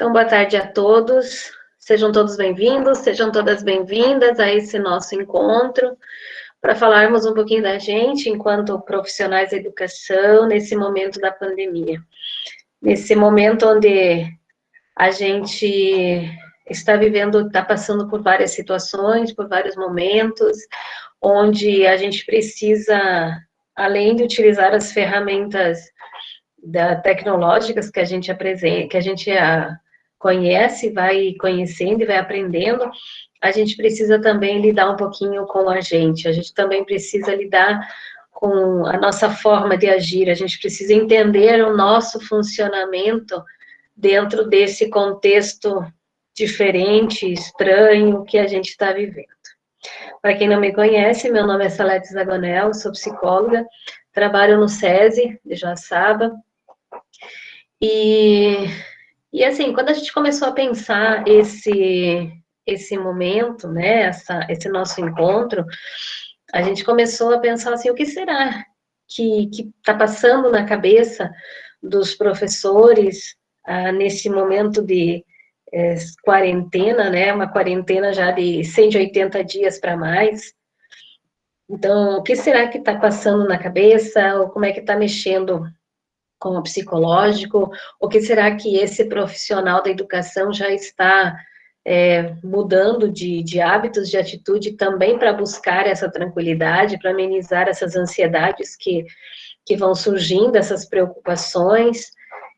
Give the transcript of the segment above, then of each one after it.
Então, boa tarde a todos. Sejam todos bem-vindos, sejam todas bem-vindas a esse nosso encontro para falarmos um pouquinho da gente enquanto profissionais da educação nesse momento da pandemia. Nesse momento onde a gente está vivendo, está passando por várias situações, por vários momentos, onde a gente precisa, além de utilizar as ferramentas tecnológicas que a gente apresenta, que a gente conhece, vai conhecendo e vai aprendendo, a gente precisa também lidar um pouquinho com a gente também precisa lidar com a nossa forma de agir, a gente precisa entender o nosso funcionamento dentro desse contexto diferente, estranho que a gente está vivendo. Para quem não me conhece, meu nome é Salete Zagonel, sou psicóloga, trabalho no SESI de Joaçaba, e assim, quando a gente começou a pensar esse momento, né, esse nosso encontro, a gente começou a pensar assim, o que será que está passando na cabeça dos professores nesse momento de quarentena, né, uma quarentena já de 180 dias para mais. Então, o que será que está passando na cabeça, ou como é que está mexendo com o psicológico, o que será que esse profissional da educação já está mudando de hábitos, de atitude também para buscar essa tranquilidade, para amenizar essas ansiedades que vão surgindo, essas preocupações.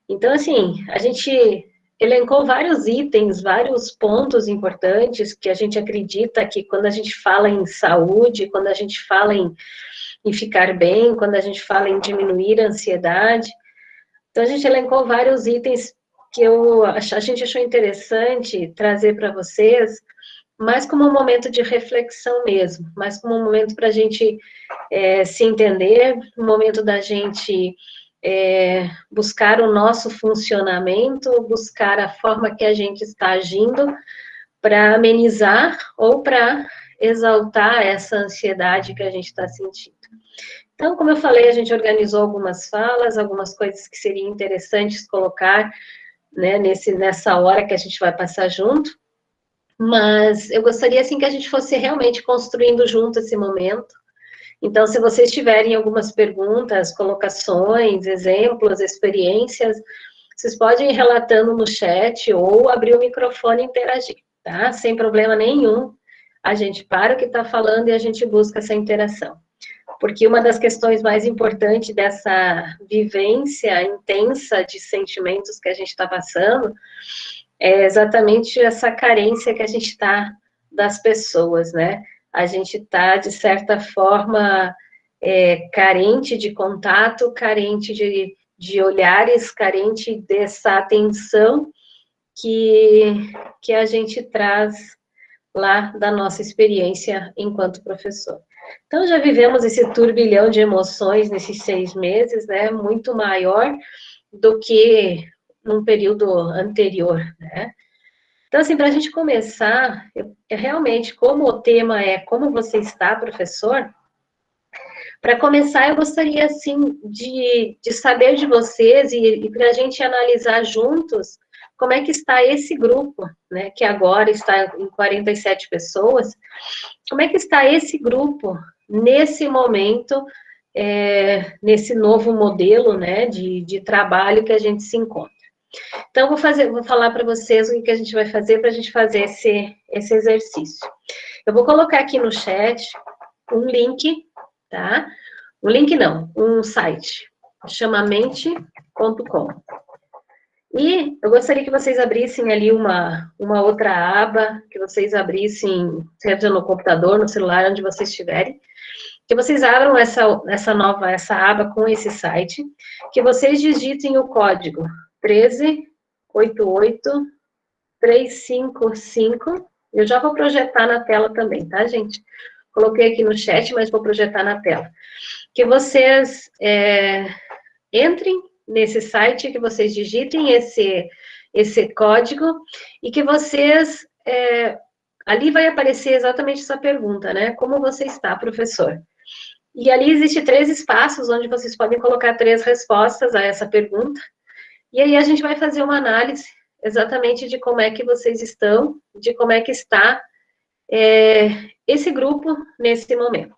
Então, assim, a gente elencou vários itens, vários pontos importantes que a gente acredita que quando a gente fala em saúde, quando a gente fala em ficar bem, quando a gente fala em diminuir a ansiedade, então, a gente elencou vários itens que a gente achou interessante trazer para vocês, mais como um momento de reflexão mesmo, mais como um momento para a gente se entender, um momento da gente buscar o nosso funcionamento, buscar a forma que a gente está agindo para amenizar ou para exaltar essa ansiedade que a gente está sentindo. Então, como eu falei, a gente organizou algumas falas, algumas coisas que seriam interessantes colocar, né, nessa hora que a gente vai passar junto, mas eu gostaria, assim, que a gente fosse realmente construindo junto esse momento. Então, se vocês tiverem algumas perguntas, colocações, exemplos, experiências, vocês podem ir relatando no chat ou abrir o microfone e interagir, tá? Sem problema nenhum. A gente para o que está falando e a gente busca essa interação. Porque uma das questões mais importantes dessa vivência intensa de sentimentos que a gente está passando é exatamente essa carência que a gente está das pessoas, né? A gente está, de certa forma, carente de contato, carente de olhares, carente dessa atenção que a gente traz lá da nossa experiência enquanto professor. Então, já vivemos esse turbilhão de emoções nesses 6 meses, né, muito maior do que num período anterior, né. Então, assim, para a gente começar, realmente, como o tema é como você está, professor, para começar, eu gostaria, assim, de saber de vocês e para a gente analisar juntos como é que está esse grupo, né, que agora está em 47 pessoas, como é que está esse grupo nesse momento, nesse novo modelo, né, de trabalho que a gente se encontra. Então, vou falar para vocês o que a gente vai fazer para a gente fazer esse exercício. Eu vou colocar aqui no chat um link, tá? Um link não, um site, chama mente.com. E eu gostaria que vocês abrissem ali uma outra aba, que vocês abrissem, seja no computador, no celular, onde vocês estiverem, que vocês abram essa aba com esse site, que vocês digitem o código 1388355. Eu já vou projetar na tela também, tá, gente? Coloquei aqui no chat, mas vou projetar na tela. Que vocês entrem nesse site, que vocês digitem esse código e que vocês... ali vai aparecer exatamente essa pergunta, né? Como você está, professor? E ali existe 3 espaços onde vocês podem colocar 3 respostas a essa pergunta. E aí a gente vai fazer uma análise exatamente de como é que vocês estão, de como é que está esse grupo nesse momento.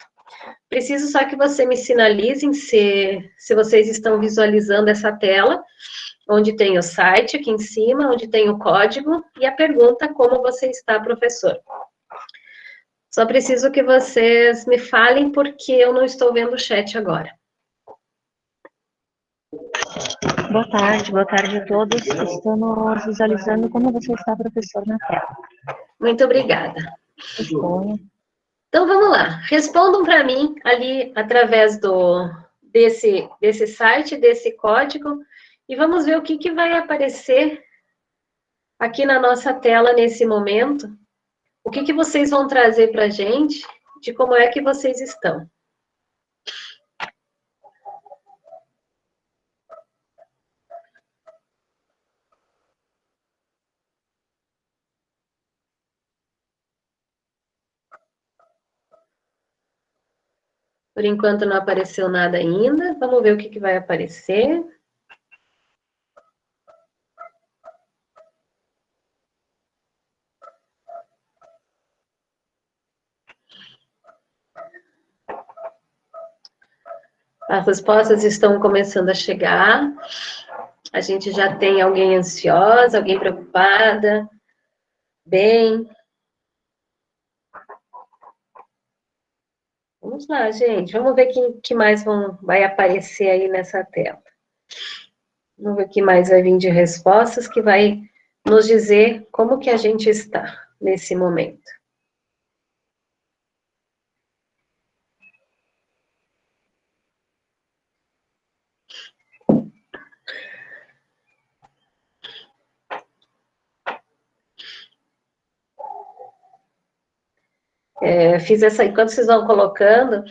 Preciso só que você me sinalizem se vocês estão visualizando essa tela, onde tem o site aqui em cima, onde tem o código e a pergunta: como você está, professor? Só preciso que vocês me falem, porque eu não estou vendo o chat agora. Boa tarde a todos. Estamos visualizando como você está, professor, na tela. Muito obrigada. Disponha. Então, vamos lá. Respondam para mim ali através desse site, desse código, e vamos ver o que vai aparecer aqui na nossa tela nesse momento. O que vocês vão trazer para a gente de como é que vocês estão. Por enquanto não apareceu nada ainda. Vamos ver o que vai aparecer. As respostas estão começando a chegar. A gente já tem alguém ansiosa, alguém preocupada. Bem. Vamos lá, gente. Vamos ver o que mais vai aparecer aí nessa tela. Vamos ver o que mais vai vir de respostas que vai nos dizer como que a gente está nesse momento. Enquanto vocês vão colocando,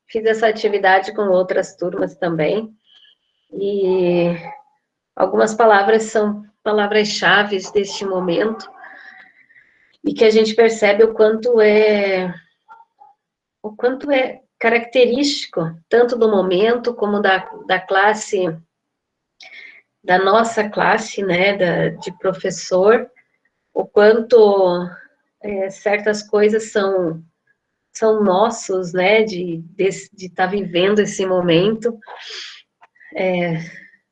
fiz essa atividade com outras turmas também, e algumas palavras são palavras-chave deste momento, e que a gente percebe o quanto é característico, tanto do momento, como da classe, da nossa classe, né, de professor, o quanto certas coisas são nossos, né, de estar vivendo esse momento.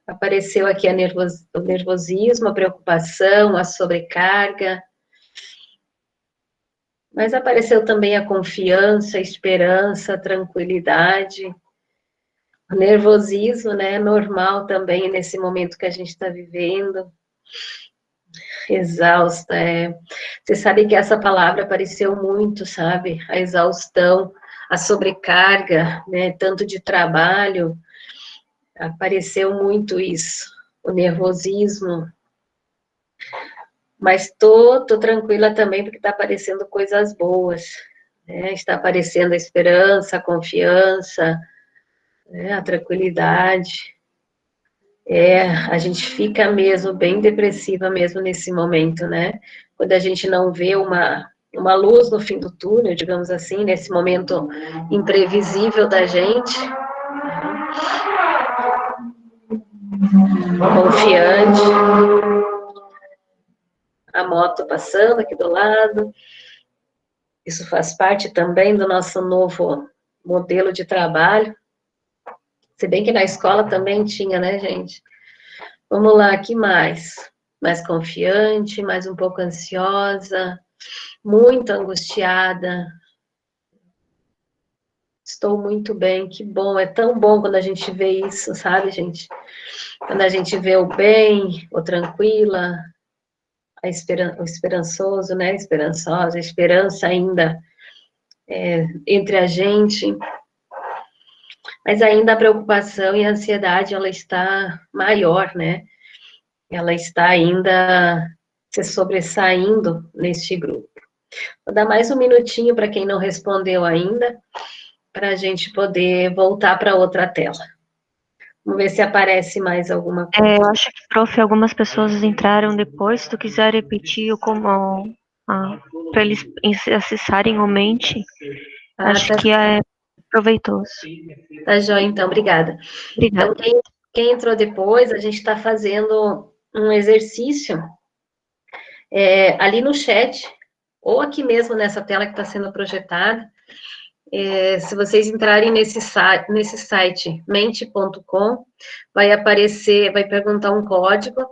Apareceu aqui o nervosismo, a preocupação, a sobrecarga, mas apareceu também a confiança, a esperança, a tranquilidade, o nervosismo, né, normal também nesse momento que a gente está vivendo. Exausta, Você sabe que essa palavra apareceu muito, sabe? A exaustão, a sobrecarga, né? Tanto de trabalho, apareceu muito isso. O nervosismo. Mas tô tranquila também, porque está aparecendo coisas boas, né? Está aparecendo a esperança, a confiança, né? A tranquilidade. A gente fica mesmo bem depressiva mesmo nesse momento, né? Quando a gente não vê uma luz no fim do túnel, digamos assim, nesse momento imprevisível da gente, confiante, a moto passando aqui do lado, isso faz parte também do nosso novo modelo de trabalho, se bem que na escola também tinha, né, gente? Vamos lá, que mais? Mais confiante, mais um pouco ansiosa, muito angustiada. Estou muito bem, que bom. É tão bom quando a gente vê isso, sabe, gente? Quando a gente vê o bem, o tranquila, o esperançoso, né? Esperançosa, a esperança ainda entre a gente. Mas ainda a preocupação e a ansiedade, ela está maior, né? Ela está ainda se sobressaindo neste grupo. Vou dar mais um minutinho para quem não respondeu ainda, para a gente poder voltar para outra tela. Vamos ver se aparece mais alguma coisa. Eu acho que, prof, algumas pessoas entraram depois. Se tu quiser repetir como para eles acessarem o Mente, acho que é proveitoso. Tá joia, então, obrigada. Obrigada. Então, quem entrou depois, a gente está fazendo um exercício Ali no chat, ou aqui mesmo nessa tela que está sendo projetada, se vocês entrarem nesse site mente.com, vai aparecer, vai perguntar um código,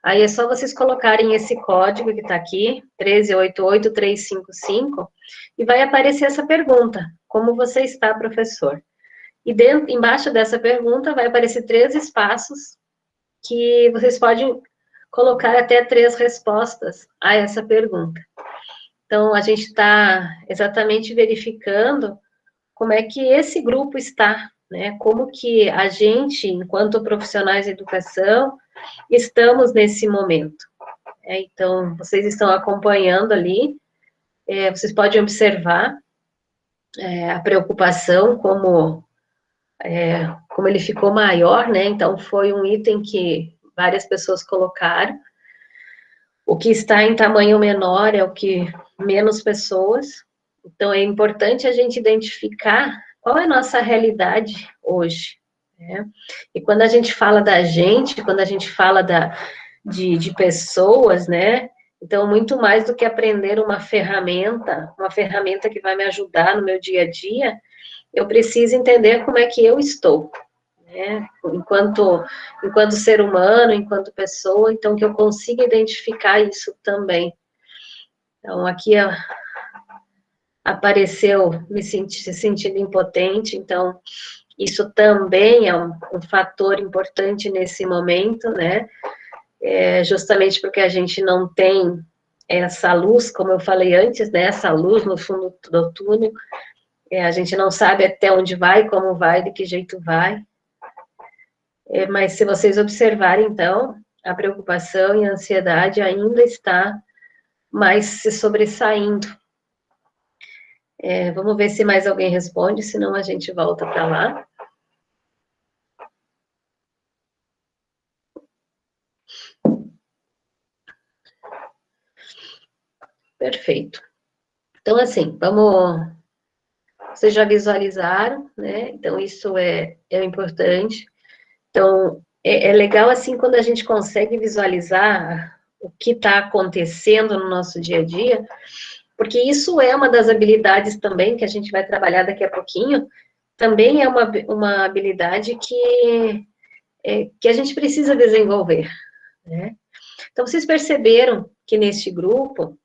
aí é só vocês colocarem esse código que está aqui, 1388355, e vai aparecer essa pergunta: como você está, professor? E embaixo dessa pergunta vai aparecer 3 espaços que vocês podem colocar até 3 respostas a essa pergunta. Então, a gente está exatamente verificando como é que esse grupo está, né? Como que a gente, enquanto profissionais de educação, estamos nesse momento. Então, vocês estão acompanhando ali, vocês podem observar a preocupação, como ele ficou maior, né? Então, foi um item que várias pessoas colocaram. O que está em tamanho menor é o que menos pessoas. Então, é importante a gente identificar qual é a nossa realidade hoje, né? E quando a gente fala da gente, quando a gente fala de pessoas, né? Então, muito mais do que aprender uma ferramenta que vai me ajudar no meu dia a dia, eu preciso entender como é que eu estou, né? Enquanto ser humano, enquanto pessoa, então que eu consiga identificar isso também. Então, aqui apareceu se sentindo impotente, então isso também é um fator importante nesse momento, né? Justamente porque a gente não tem essa luz, como eu falei antes, né? Essa luz no fundo do túnel, a gente não sabe até onde vai, como vai, de que jeito vai. Mas se vocês observarem, então, a preocupação e a ansiedade ainda está mais se sobressaindo. Vamos ver se mais alguém responde, senão a gente volta para lá. Perfeito. Então, assim, vamos... Vocês já visualizaram, né? Então, isso é importante. Então, é legal, assim, quando a gente consegue visualizar o que está acontecendo no nosso dia a dia, porque isso é uma das habilidades também que a gente vai trabalhar daqui a pouquinho, também é uma habilidade que a gente precisa desenvolver, né? Então, vocês perceberam que neste grupo,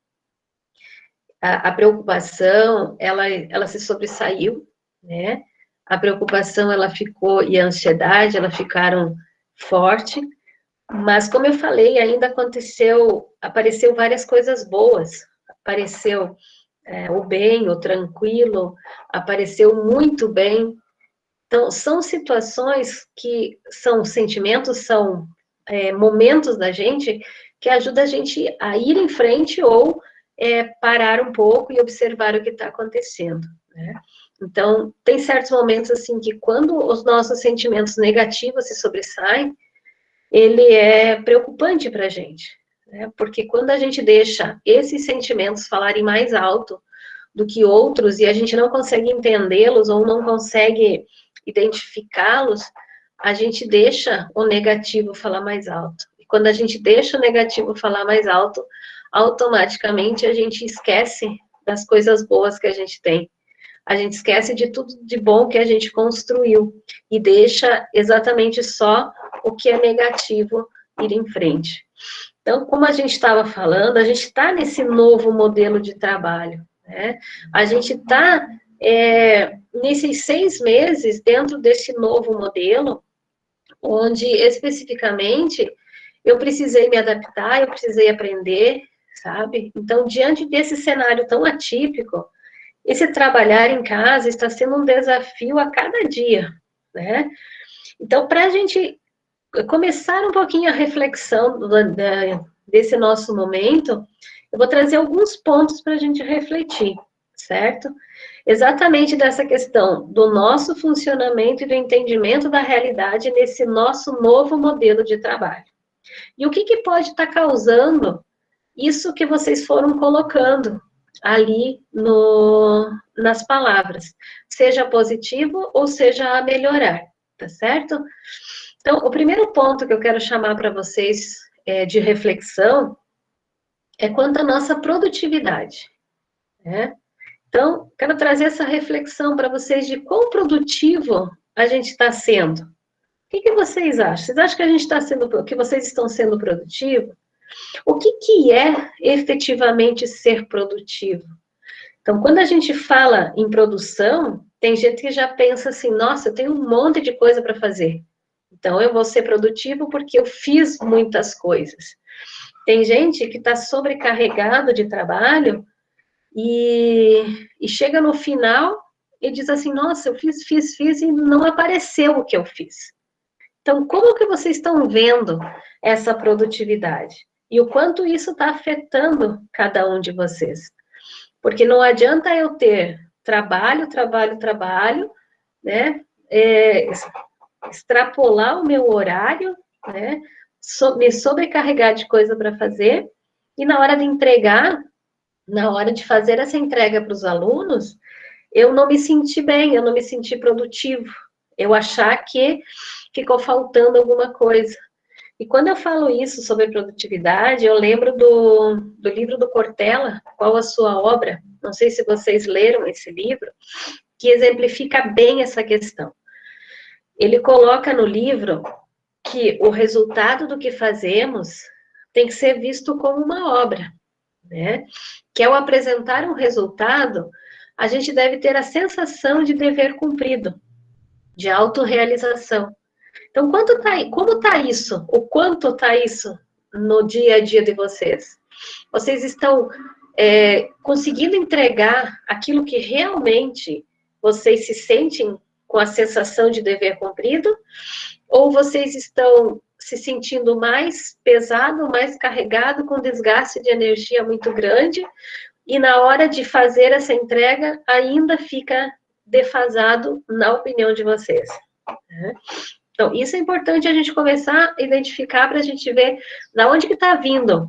a preocupação, ela se sobressaiu, né? A preocupação, ela ficou, e a ansiedade, elas ficaram forte, mas, como eu falei, ainda apareceu várias coisas boas, apareceu o bem, o tranquilo, apareceu muito bem. Então, são situações que são sentimentos, são momentos da gente que ajudam a gente a ir em frente ou parar um pouco e observar o que está acontecendo, né? Então, tem certos momentos, assim, que quando os nossos sentimentos negativos se sobressaem, ele é preocupante para a gente, né? Porque quando a gente deixa esses sentimentos falarem mais alto do que outros e a gente não consegue entendê-los ou não consegue identificá-los, a gente deixa o negativo falar mais alto. E quando a gente deixa o negativo falar mais alto, automaticamente a gente esquece das coisas boas que a gente tem. A gente esquece de tudo de bom que a gente construiu e deixa exatamente só o que é negativo ir em frente. Então, como a gente estava falando, a gente está nesse novo modelo de trabalho, né? A gente está nesses 6 meses dentro desse novo modelo, onde especificamente eu precisei me adaptar, eu precisei aprender, sabe? Então, diante desse cenário tão atípico, esse trabalhar em casa está sendo um desafio a cada dia, né? Então, para a gente começar um pouquinho a reflexão desse nosso momento, eu vou trazer alguns pontos para a gente refletir, certo? Exatamente dessa questão do nosso funcionamento e do entendimento da realidade nesse nosso novo modelo de trabalho. E o que pode estar causando isso que vocês foram colocando ali nas palavras, seja positivo ou seja a melhorar, tá certo? Então, o primeiro ponto que eu quero chamar para vocês de reflexão é quanto à nossa produtividade, né? Então, quero trazer essa reflexão para vocês de quão produtivo a gente está sendo. O que vocês acham? Vocês acham que a gente está sendo, que vocês estão sendo produtivos? O que é efetivamente ser produtivo? Então, quando a gente fala em produção, tem gente que já pensa assim, nossa, eu tenho um monte de coisa para fazer. Então, eu vou ser produtivo porque eu fiz muitas coisas. Tem gente que está sobrecarregado de trabalho e chega no final e diz assim, nossa, eu fiz e não apareceu o que eu fiz. Então, como que vocês estão vendo essa produtividade? E o quanto isso está afetando cada um de vocês? Porque não adianta eu ter trabalho, né? Extrapolar o meu horário, né? Me sobrecarregar de coisa para fazer, e na hora de entregar, na hora de fazer essa entrega para os alunos, eu não me senti bem, eu não me senti produtivo, eu achar que ficou faltando alguma coisa. E quando eu falo isso sobre produtividade, eu lembro do livro do Cortella, Qual a Sua Obra? Não sei se vocês leram esse livro, que exemplifica bem essa questão. Ele coloca no livro que o resultado do que fazemos tem que ser visto como uma obra, né? Que ao apresentar um resultado, a gente deve ter a sensação de dever cumprido, de autorrealização. Então, como está isso? O quanto está isso no dia a dia de vocês? Vocês estão conseguindo entregar aquilo que realmente vocês se sentem com a sensação de dever cumprido? Ou vocês estão se sentindo mais pesado, mais carregado, com desgaste de energia muito grande, e na hora de fazer essa entrega ainda fica defasado na opinião de vocês, né? Então, isso é importante a gente começar a identificar para a gente ver da onde que está vindo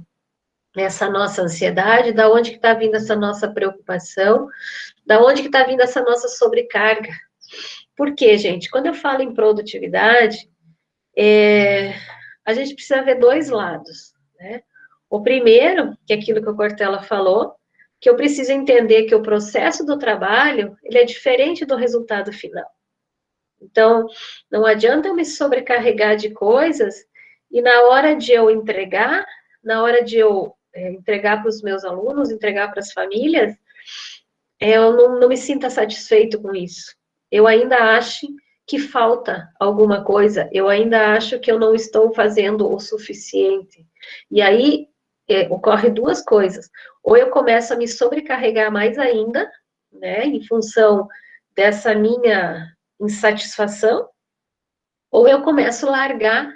essa nossa ansiedade, da onde que está vindo essa nossa preocupação, da onde que está vindo essa nossa sobrecarga. Por quê, gente? Quando eu falo em produtividade, a gente precisa ver dois lados, né? O primeiro, que é aquilo que o Cortella falou, que eu preciso entender que o processo do trabalho, ele é diferente do resultado final. Então, não adianta eu me sobrecarregar de coisas e na hora de eu entregar, na hora de eu entregar para os meus alunos, entregar para as famílias, eu não me sinta satisfeito com isso. Eu ainda acho que falta alguma coisa, eu ainda acho que eu não estou fazendo o suficiente. E aí, ocorre duas coisas. Ou eu começo a me sobrecarregar mais ainda, né, em função dessa minha insatisfação, ou eu começo a largar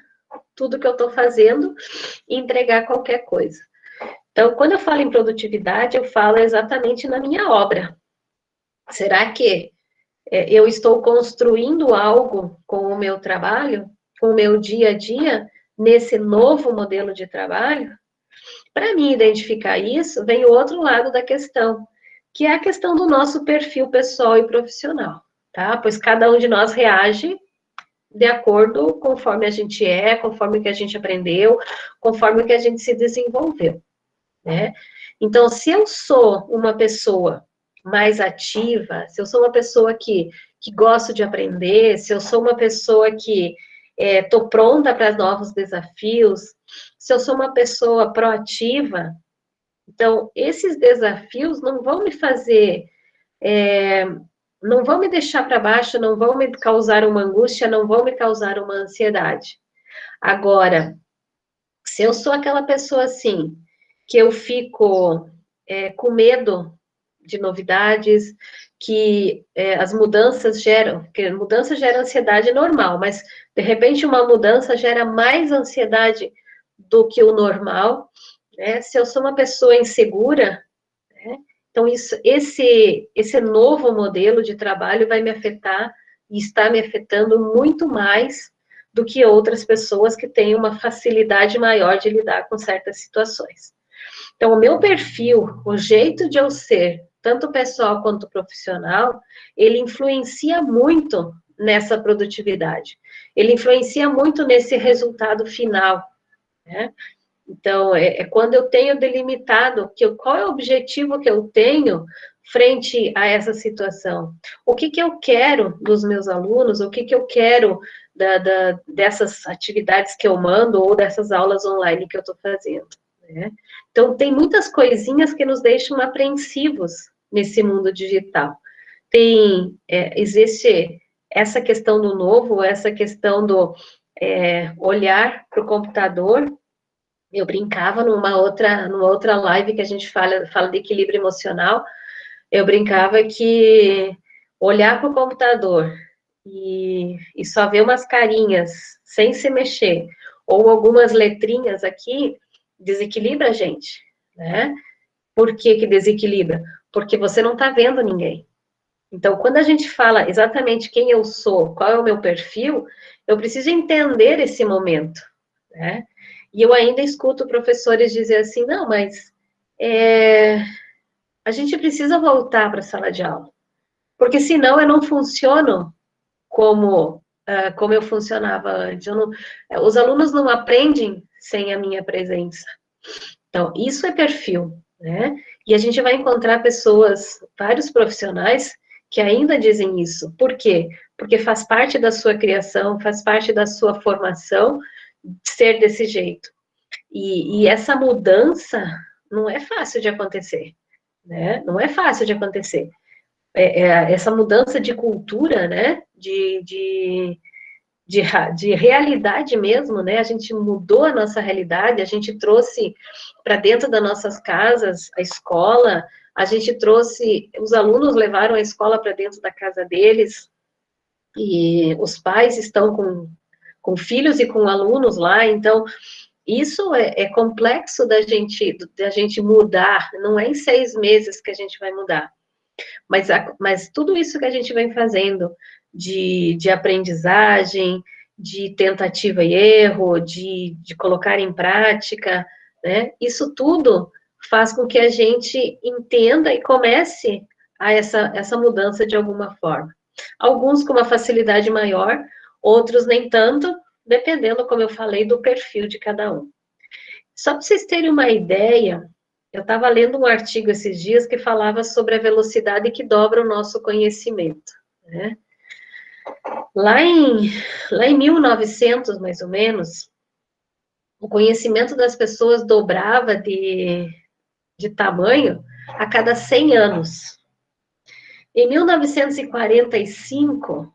tudo que eu estou fazendo e entregar qualquer coisa. Então, quando eu falo em produtividade, eu falo exatamente na minha obra. Será que eu estou construindo algo com o meu trabalho, com o meu dia a dia, nesse novo modelo de trabalho? Para mim identificar isso, vem o outro lado da questão, que é a questão do nosso perfil pessoal e profissional, tá? Pois cada um de nós reage de acordo conforme a gente conforme o que a gente aprendeu, conforme o que a gente se desenvolveu, né? Então, se eu sou uma pessoa mais ativa, se eu sou uma pessoa que gosto de aprender, se eu sou uma pessoa que estou pronta para novos desafios, se eu sou uma pessoa proativa, então, esses desafios não vão me fazer, não vão me deixar para baixo, não vão me causar uma angústia, não vão me causar uma ansiedade. Agora, se eu sou aquela pessoa assim, que eu fico com medo de novidades, que as mudanças geram, porque mudança gera ansiedade normal, mas de repente uma mudança gera mais ansiedade do que o normal, né? Se eu sou uma pessoa insegura, né? Então esse novo modelo de trabalho vai me afetar e está me afetando muito mais do que outras pessoas que têm uma facilidade maior de lidar com certas situações. Então, o meu perfil, o jeito de eu ser, tanto pessoal quanto profissional, ele influencia muito nessa produtividade. Ele influencia muito nesse resultado final, né? Então, é quando eu tenho delimitado qual é o objetivo que eu tenho frente a essa situação. O que eu quero dos meus alunos, o que eu quero dessas atividades que eu mando ou dessas aulas online que eu estou fazendo, né? Então, tem muitas coisinhas que nos deixam apreensivos nesse mundo digital. Existe essa questão do novo, essa questão do olhar para o computador. Eu brincava numa outra live que a gente fala de equilíbrio emocional, eu brincava que olhar para o computador e só ver umas carinhas sem se mexer, ou algumas letrinhas aqui, desequilibra a gente, né? Por que desequilibra? Porque você não está vendo ninguém. Então, quando a gente fala exatamente quem eu sou, qual é o meu perfil, eu preciso entender esse momento, né? E eu ainda escuto professores dizer assim, não, mas a gente precisa voltar para a sala de aula, porque senão eu não funciono como eu funcionava antes. Os alunos não aprendem sem a minha presença. Então, isso é perfil, né? E a gente vai encontrar vários profissionais que ainda dizem isso. Por quê? Porque faz parte da sua criação, faz parte da sua formação ser desse jeito. E essa mudança não é fácil de acontecer, né? Não é fácil de acontecer. Essa mudança de cultura, né? De realidade mesmo, né? A gente mudou a nossa realidade, a gente trouxe para dentro das nossas casas a escola, a gente trouxe, os alunos levaram a escola para dentro da casa deles, e os pais estão com filhos e com alunos lá, então isso é complexo da gente mudar, não é em 6 meses que a gente vai mudar, mas tudo isso que a gente vem fazendo de aprendizagem, de tentativa e erro, de colocar em prática, né? Isso tudo faz com que a gente entenda e comece essa mudança de alguma forma. Alguns com uma facilidade maior, outros nem tanto, dependendo, como eu falei, do perfil de cada um. Só para vocês terem uma ideia, eu estava lendo um artigo esses dias que falava sobre a velocidade que dobra o nosso conhecimento, né? Lá em 1900, mais ou menos, o conhecimento das pessoas dobrava de tamanho a cada 100 anos. Em 1945,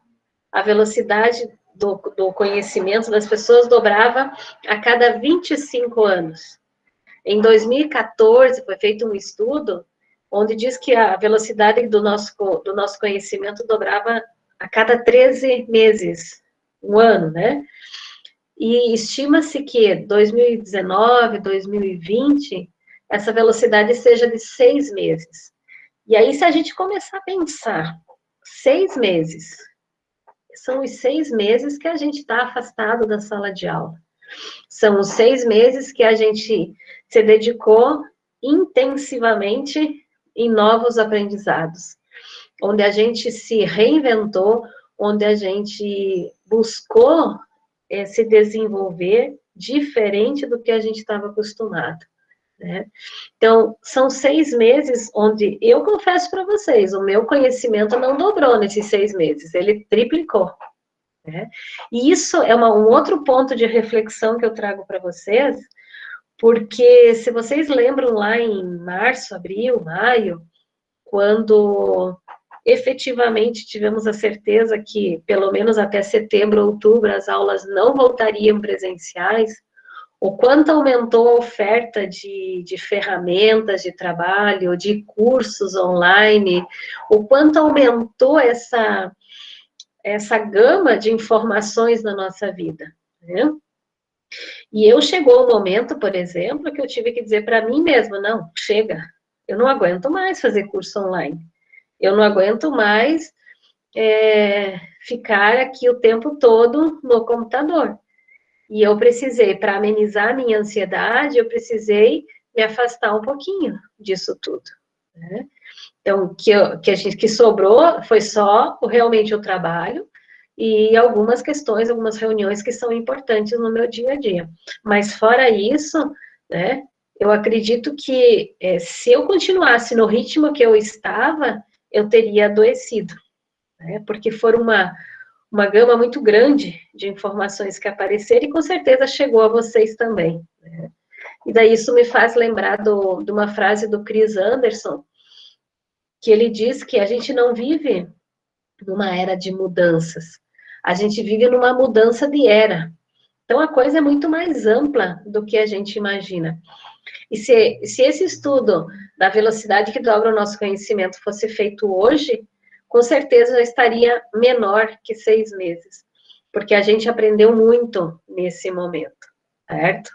a velocidade do conhecimento das pessoas dobrava a cada 25 anos. Em 2014, foi feito um estudo onde diz que a velocidade do nosso conhecimento dobrava a cada 13 meses, um ano, né? E estima-se que 2019, 2020, essa velocidade seja de 6 meses. E aí, se a gente começar a pensar, 6 meses, são os 6 meses que a gente está afastado da sala de aula. São os 6 meses que a gente se dedicou intensivamente em novos aprendizados, onde a gente se reinventou, onde a gente buscou se desenvolver diferente do que a gente estava acostumado, né? Então, são 6 meses onde, eu confesso para vocês, o meu conhecimento não dobrou nesses 6 meses, ele triplicou, né? E isso é um outro ponto de reflexão que eu trago para vocês, porque se vocês lembram lá em março, abril, maio, quando efetivamente tivemos a certeza que, pelo menos até setembro, outubro, as aulas não voltariam presenciais, o quanto aumentou a oferta de ferramentas de trabalho, de cursos online, o quanto aumentou essa gama de informações na nossa vida, né? E chegou um momento, por exemplo, que eu tive que dizer para mim mesma, não, chega, eu não aguento mais fazer curso online, eu não aguento mais ficar aqui o tempo todo no computador. E eu precisei, para amenizar a minha ansiedade, eu precisei me afastar um pouquinho disso tudo, né? Então, que sobrou foi só realmente o trabalho e algumas questões, algumas reuniões que são importantes no meu dia a dia. Mas fora isso, né? Eu acredito que se eu continuasse no ritmo que eu estava, eu teria adoecido, né? Porque foram uma gama muito grande de informações que apareceram e com certeza chegou a vocês também, né? E daí isso me faz lembrar de uma frase do Chris Anderson, que ele diz que a gente não vive numa era de mudanças, a gente vive numa mudança de era. Então a coisa é muito mais ampla do que a gente imagina. E se esse estudo da velocidade que dobra o nosso conhecimento fosse feito hoje, com certeza já estaria menor que 6 meses, porque a gente aprendeu muito nesse momento, certo?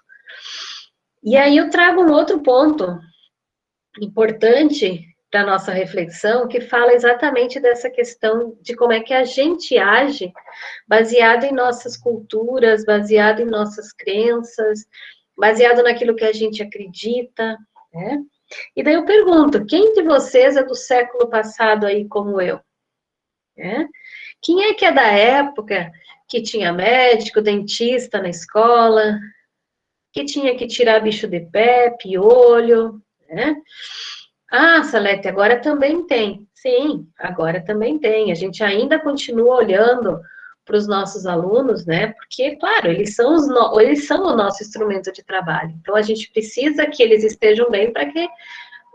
E aí eu trago um outro ponto importante para a nossa reflexão, que fala exatamente dessa questão de como é que a gente age baseado em nossas culturas, baseado em nossas crenças, baseado naquilo que a gente acredita, né? E daí eu pergunto, quem de vocês é do século passado aí como eu? Né? Quem é que é da época que tinha médico, dentista na escola, que tinha que tirar bicho de pé, piolho, né? Ah, Salete, agora também tem. Sim, agora também tem. A gente ainda continua olhando para os nossos alunos, né? Porque, claro, eles são o nosso instrumento de trabalho. Então, a gente precisa que eles estejam bem para que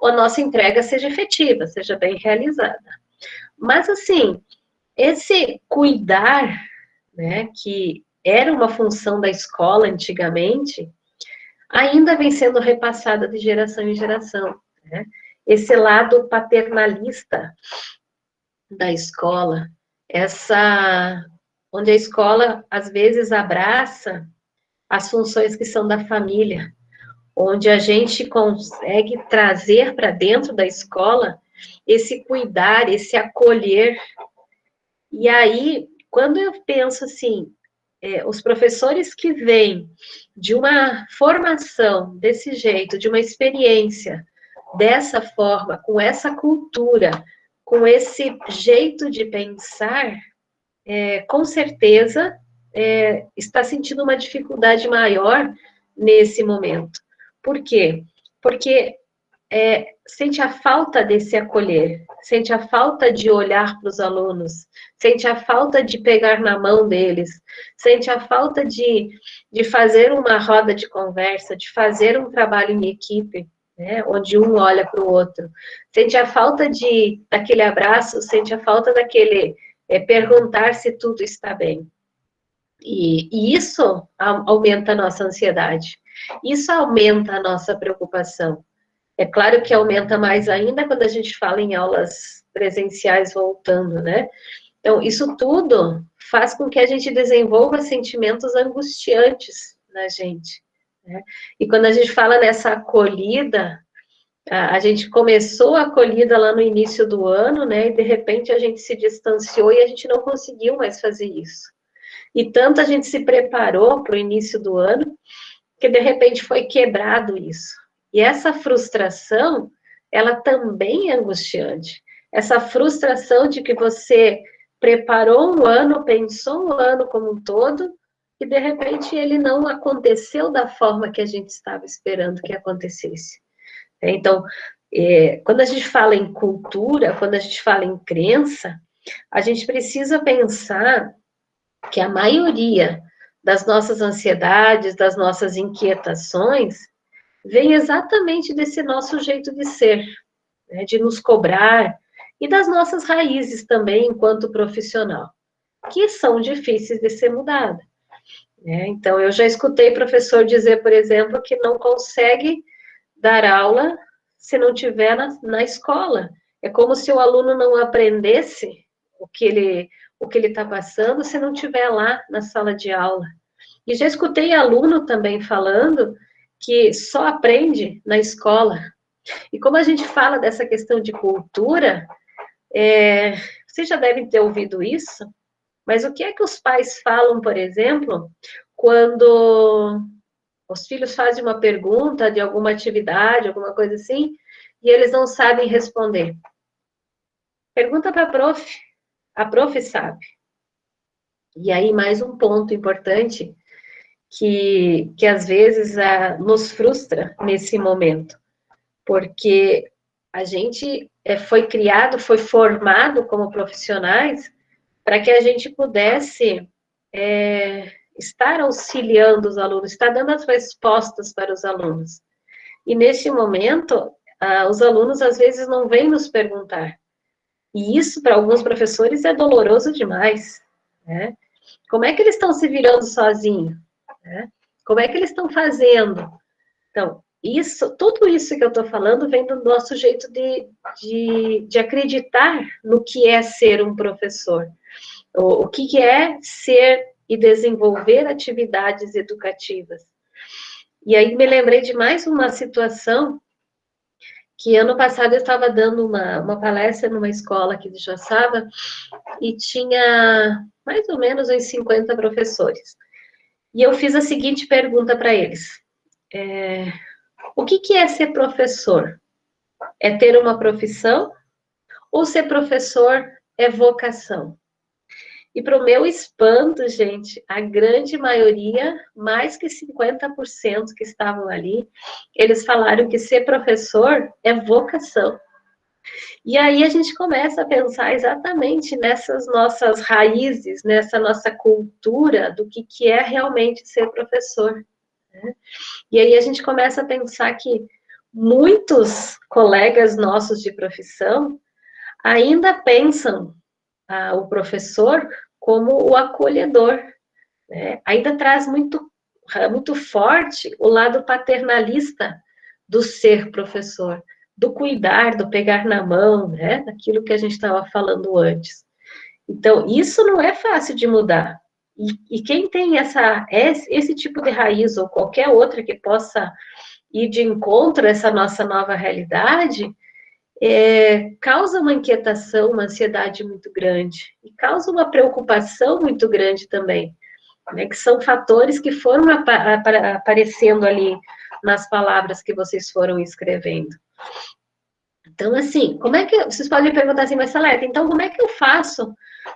a nossa entrega seja efetiva, seja bem realizada. Mas, assim, esse cuidar, né, que era uma função da escola antigamente, ainda vem sendo repassada de geração em geração, né? Esse lado paternalista da escola, onde a escola às vezes abraça as funções que são da família, onde a gente consegue trazer para dentro da escola esse cuidar, esse acolher. E aí, quando eu penso assim, os professores que vêm de uma formação desse jeito, de uma experiência dessa forma, com essa cultura, com esse jeito de pensar, com certeza está sentindo uma dificuldade maior nesse momento. Por quê? Porque sente a falta desse acolher, sente a falta de olhar para os alunos, sente a falta de pegar na mão deles, sente a falta de fazer uma roda de conversa, de fazer um trabalho em equipe, né, onde um olha para o outro, sente a falta daquele abraço, sente a falta daquele perguntar se tudo está bem. E isso aumenta a nossa ansiedade, isso aumenta a nossa preocupação. É claro que aumenta mais ainda quando a gente fala em aulas presenciais voltando, né? Então, isso tudo faz com que a gente desenvolva sentimentos angustiantes na gente, né? E quando a gente fala nessa acolhida, a gente começou a acolhida lá no início do ano, né? E de repente a gente se distanciou e a gente não conseguiu mais fazer isso. E tanto a gente se preparou para o início do ano, que de repente foi quebrado isso. E essa frustração, ela também é angustiante. Essa frustração de que você preparou um ano, pensou um ano como um todo, e de repente ele não aconteceu da forma que a gente estava esperando que acontecesse. Então, quando a gente fala em cultura, quando a gente fala em crença, a gente precisa pensar que a maioria das nossas ansiedades, das nossas inquietações, vem exatamente desse nosso jeito de ser, né, de nos cobrar, e das nossas raízes também, enquanto profissional, que são difíceis de ser mudadas. Né? Então, eu já escutei professor dizer, por exemplo, que não consegue dar aula se não tiver na escola. É como se o aluno não aprendesse o que ele está passando se não tiver lá na sala de aula. E já escutei aluno também falando que só aprende na escola. E como a gente fala dessa questão de cultura, vocês já devem ter ouvido isso, mas o que é que os pais falam, por exemplo, quando os filhos fazem uma pergunta de alguma atividade, alguma coisa assim, e eles não sabem responder? Pergunta para a prof sabe. E aí, mais um ponto importante, que às vezes nos frustra nesse momento, porque a gente foi criado, foi formado como profissionais para que a gente pudesse estar auxiliando os alunos, estar dando as respostas para os alunos. E neste momento, os alunos às vezes não vêm nos perguntar. E isso, para alguns professores, é doloroso demais, né? Como é que eles estão se virando sozinhos? Né? Como é que eles estão fazendo? Então, tudo isso que eu estou falando vem do nosso jeito de acreditar no que é ser um professor. O que é ser e desenvolver atividades educativas. E aí me lembrei de mais uma situação que ano passado eu estava dando uma palestra numa escola aqui de Joaçaba e tinha mais ou menos uns 50 professores. E eu fiz a seguinte pergunta para eles. O que é ser professor? É ter uma profissão? Ou ser professor é vocação? E para o meu espanto, gente, a grande maioria, mais que 50% que estavam ali, eles falaram que ser professor é vocação. E aí a gente começa a pensar exatamente nessas nossas raízes, nessa nossa cultura do que é realmente ser professor. Né? E aí a gente começa a pensar que muitos colegas nossos de profissão ainda pensam o professor como o acolhedor, né? Ainda traz muito forte o lado paternalista do ser professor, do cuidar, do pegar na mão, né? Daquilo que a gente estava falando antes. Então, isso não é fácil de mudar. E quem tem esse tipo de raiz, ou qualquer outra que possa ir de encontro a essa nossa nova realidade, causa uma inquietação, uma ansiedade muito grande, e causa uma preocupação muito grande também, né, que são fatores que foram aparecendo ali nas palavras que vocês foram escrevendo. Então, assim, como é que... Vocês podem perguntar assim, mas Salete, então como é que eu faço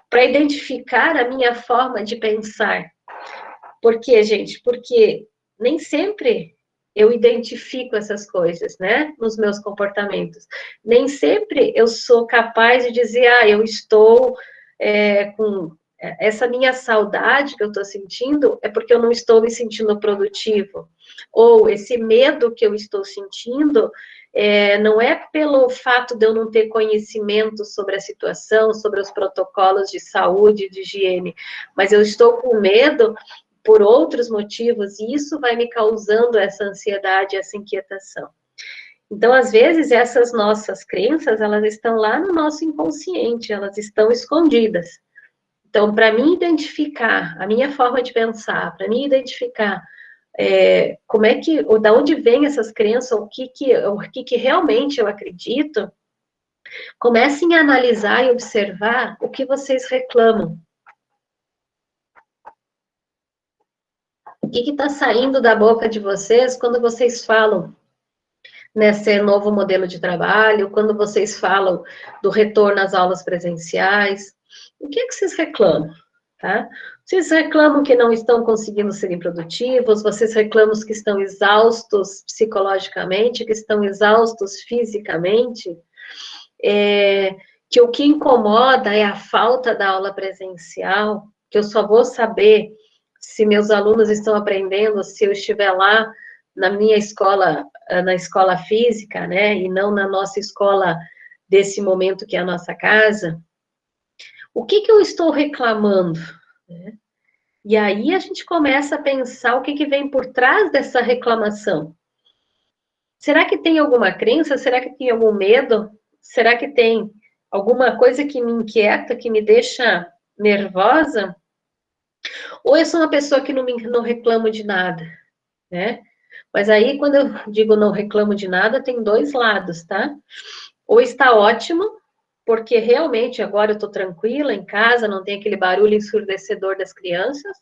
para identificar a minha forma de pensar? Por quê, gente? Porque nem sempre eu identifico essas coisas, né, nos meus comportamentos. Nem sempre eu sou capaz de dizer, eu estou com essa minha saudade que eu estou sentindo, é porque eu não estou me sentindo produtivo. Ou esse medo que eu estou sentindo não é pelo fato de eu não ter conhecimento sobre a situação, sobre os protocolos de saúde, de higiene, mas eu estou com medo por outros motivos, e isso vai me causando essa ansiedade, essa inquietação. Então, às vezes, essas nossas crenças, elas estão lá no nosso inconsciente, elas estão escondidas. Então, para mim identificar a minha forma de pensar, para mim identificar como é que, ou da onde vem essas crenças, o que realmente eu acredito, comecem a analisar e observar o que vocês reclamam. O que está saindo da boca de vocês quando vocês falam nesse novo modelo de trabalho, quando vocês falam do retorno às aulas presenciais? O que vocês reclamam? Tá? Vocês reclamam que não estão conseguindo serem produtivos, vocês reclamam que estão exaustos psicologicamente, que estão exaustos fisicamente, que o que incomoda é a falta da aula presencial, que eu só vou saber se meus alunos estão aprendendo, se eu estiver lá na minha escola, na escola física, né, e não na nossa escola desse momento que é a nossa casa. O que eu estou reclamando? Né? E aí a gente começa a pensar o que vem por trás dessa reclamação. Será que tem alguma crença? Será que tem algum medo? Será que tem alguma coisa que me inquieta, que me deixa nervosa? Ou eu sou uma pessoa que não reclamo de nada, né? Mas aí, quando eu digo não reclamo de nada, tem dois lados, tá? Ou está ótimo, porque realmente agora eu estou tranquila em casa, não tem aquele barulho ensurdecedor das crianças,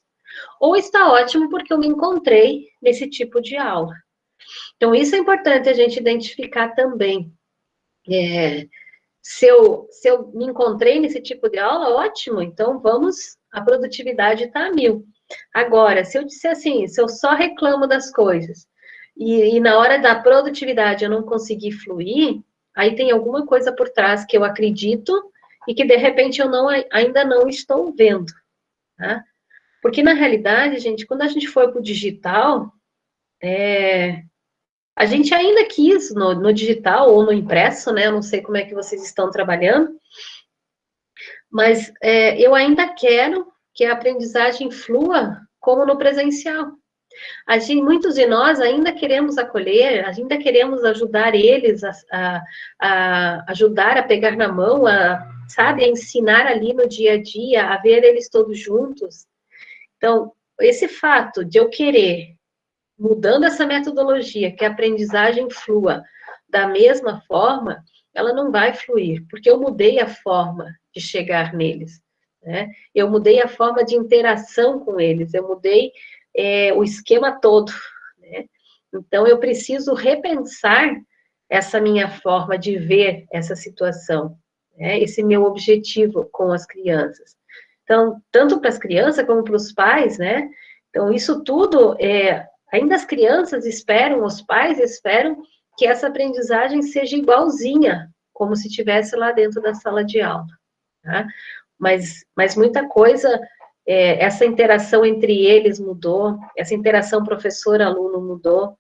ou está ótimo porque eu me encontrei nesse tipo de aula. Então, isso é importante a gente identificar também. Se eu me encontrei nesse tipo de aula, ótimo, então a produtividade está a 1000. Agora, se eu disser assim, se eu só reclamo das coisas e na hora da produtividade eu não conseguir fluir, aí tem alguma coisa por trás que eu acredito e que de repente eu ainda não estou vendo, tá? Porque na realidade, gente, quando a gente foi para o digital, a gente ainda quis no digital ou no impresso, né? Eu não sei como é que vocês estão trabalhando, mas eu ainda quero que a aprendizagem flua como no presencial. Muitos de nós ainda queremos acolher, ainda queremos ajudar eles a ajudar a pegar na mão, sabe, a ensinar ali no dia a dia, a ver eles todos juntos. Então, esse fato de eu querer, mudando essa metodologia, que a aprendizagem flua da mesma forma, ela não vai fluir, porque eu mudei a forma de chegar neles, né? Eu mudei a forma de interação com eles, eu mudei o esquema todo, né? Então, eu preciso repensar essa minha forma de ver essa situação, né? Esse meu objetivo com as crianças. Então, tanto para as crianças como para os pais, né? Então, isso tudo, ainda as crianças esperam, os pais esperam que essa aprendizagem seja igualzinha, como se estivesse lá dentro da sala de aula, tá? Mas muita coisa, essa interação entre eles mudou, essa interação professor-aluno mudou.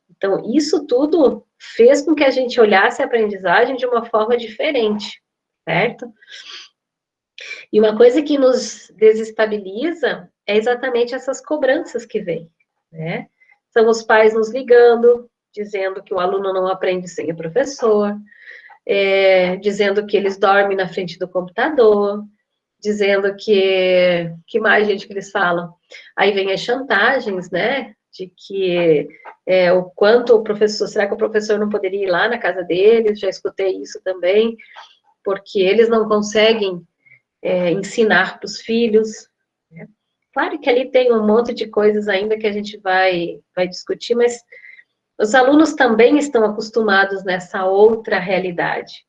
Então, isso tudo fez com que a gente olhasse a aprendizagem de uma forma diferente, certo? E uma coisa que nos desestabiliza é exatamente essas cobranças que vêm, né? São os pais nos ligando, dizendo que o aluno não aprende sem o professor, dizendo que eles dormem na frente do computador, dizendo que mais, gente, que eles falam? Aí vem as chantagens, né? De que o quanto o professor, será que o professor não poderia ir lá na casa deles? Já escutei isso também, porque eles não conseguem ensinar para os filhos, né? Claro que ali tem um monte de coisas ainda que a gente vai discutir, mas os alunos também estão acostumados nessa outra realidade.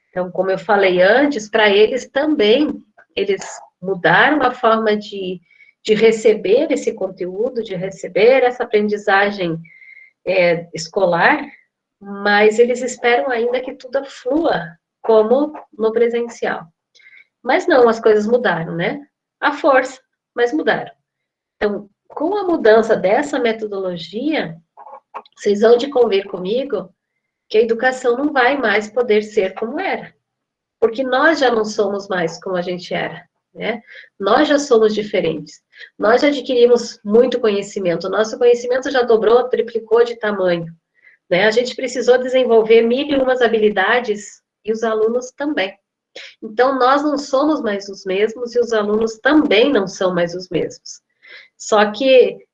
Então, como eu falei antes, para eles também, eles mudaram a forma de receber esse conteúdo, de receber essa aprendizagem escolar, mas eles esperam ainda que tudo flua como no presencial. Mas não, as coisas mudaram, né? À força, mas mudaram. Então, com a mudança dessa metodologia, vocês vão de convir comigo que a educação não vai mais poder ser como era. Porque nós já não somos mais como a gente era, né? Nós já somos diferentes. Nós já adquirimos muito conhecimento. O nosso conhecimento já dobrou, triplicou de tamanho, né? A gente precisou desenvolver 1001 habilidades e os alunos também. Então, nós não somos mais os mesmos e os alunos também não são mais os mesmos. Só que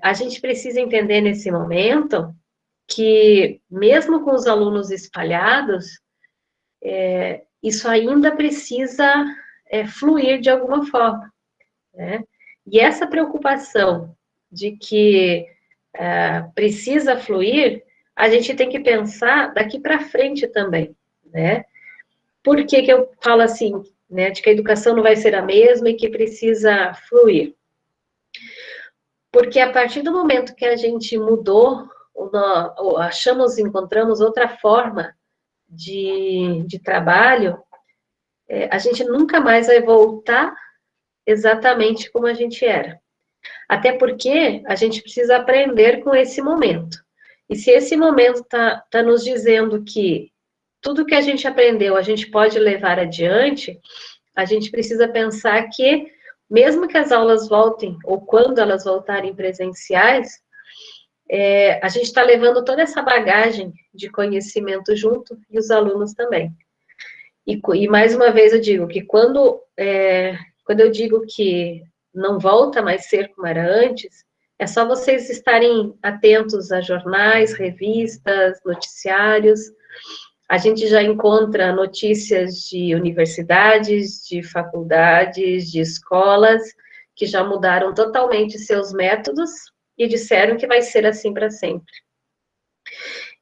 a gente precisa entender nesse momento que, mesmo com os alunos espalhados, isso ainda precisa fluir de alguma forma, né? E essa preocupação de que precisa fluir, a gente tem que pensar daqui para frente também, né? Por que que eu falo assim, né, de que a educação não vai ser a mesma e que precisa fluir? Porque a partir do momento que a gente mudou, ou encontramos outra forma de trabalho, a gente nunca mais vai voltar exatamente como a gente era. Até porque a gente precisa aprender com esse momento. E se esse momento tá nos dizendo que tudo que a gente aprendeu a gente pode levar adiante, a gente precisa pensar que, mesmo que as aulas voltem, ou quando elas voltarem presenciais, a gente está levando toda essa bagagem de conhecimento junto, e os alunos também. E mais uma vez eu digo que quando eu digo que não volta mais ser como era antes, é só vocês estarem atentos a jornais, revistas, noticiários. A gente já encontra notícias de universidades, de faculdades, de escolas, que já mudaram totalmente seus métodos e disseram que vai ser assim para sempre.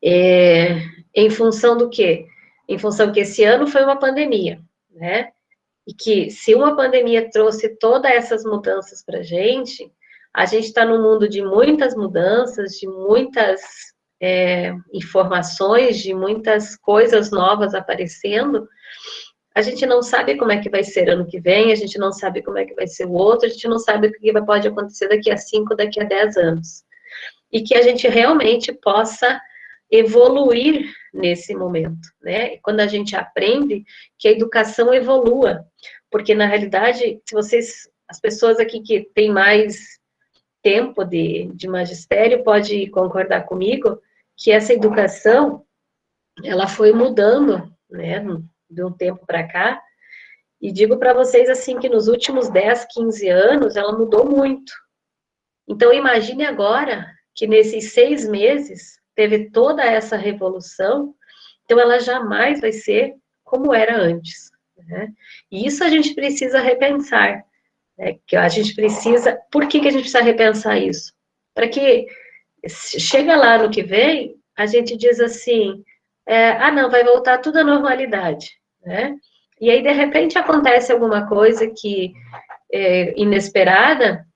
Em função do quê? Em função que esse ano foi uma pandemia, né? E que se uma pandemia trouxe todas essas mudanças para a gente está num mundo de muitas mudanças, de muitas informações, de muitas coisas novas aparecendo. A gente não sabe como é que vai ser ano que vem, a gente não sabe como é que vai ser o outro, a gente não sabe o que pode acontecer daqui a 5, daqui a 10 anos. E que a gente realmente possa evoluir nesse momento, né? Quando a gente aprende que a educação evolua, porque na realidade, se vocês, as pessoas aqui que têm mais tempo de magistério, pode concordar comigo, que essa educação, ela foi mudando, né, de um tempo para cá, e digo para vocês assim, que nos últimos 10, 15 anos, ela mudou muito. Então, imagine agora que nesses 6 meses teve toda essa revolução, então ela jamais vai ser como era antes, né? E isso a gente precisa repensar, né? Que a gente precisa... Por que a gente precisa repensar isso? Para que chega lá no que vem, a gente diz assim, não, vai voltar tudo à normalidade, né? E aí, de repente, acontece alguma coisa que inesperada,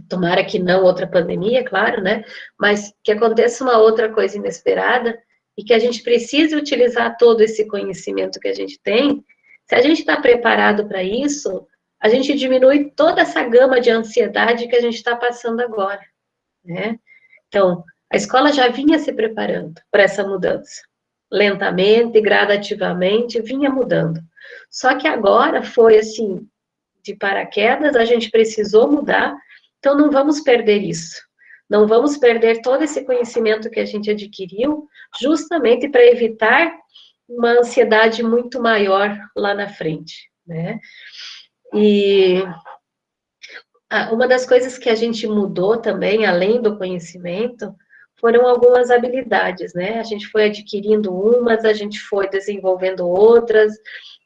tomara que não outra pandemia, claro, né? Mas que aconteça uma outra coisa inesperada e que a gente precise utilizar todo esse conhecimento que a gente tem. Se a gente está preparado para isso, a gente diminui toda essa gama de ansiedade que a gente está passando agora, né? Então, a escola já vinha se preparando para essa mudança. Lentamente, gradativamente, vinha mudando. Só que agora foi assim, de paraquedas, a gente precisou mudar, então não vamos perder isso. Não vamos perder todo esse conhecimento que a gente adquiriu, justamente para evitar uma ansiedade muito maior lá na frente, né? E uma das coisas que a gente mudou também, além do conhecimento, foram algumas habilidades, né? A gente foi adquirindo umas, a gente foi desenvolvendo outras,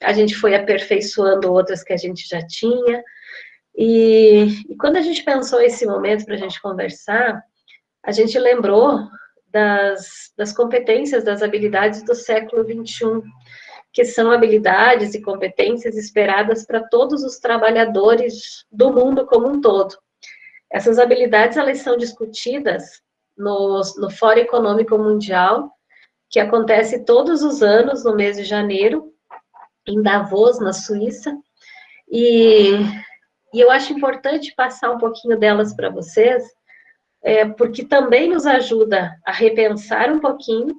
a gente foi aperfeiçoando outras que a gente já tinha. E quando a gente pensou esse momento para a gente conversar, a gente lembrou das competências, das habilidades do século XXI, que são habilidades e competências esperadas para todos os trabalhadores do mundo como um todo. Essas habilidades, elas são discutidas no Fórum Econômico Mundial, que acontece todos os anos, no mês de janeiro, em Davos, na Suíça, e eu acho importante passar um pouquinho delas para vocês, porque também nos ajuda a repensar um pouquinho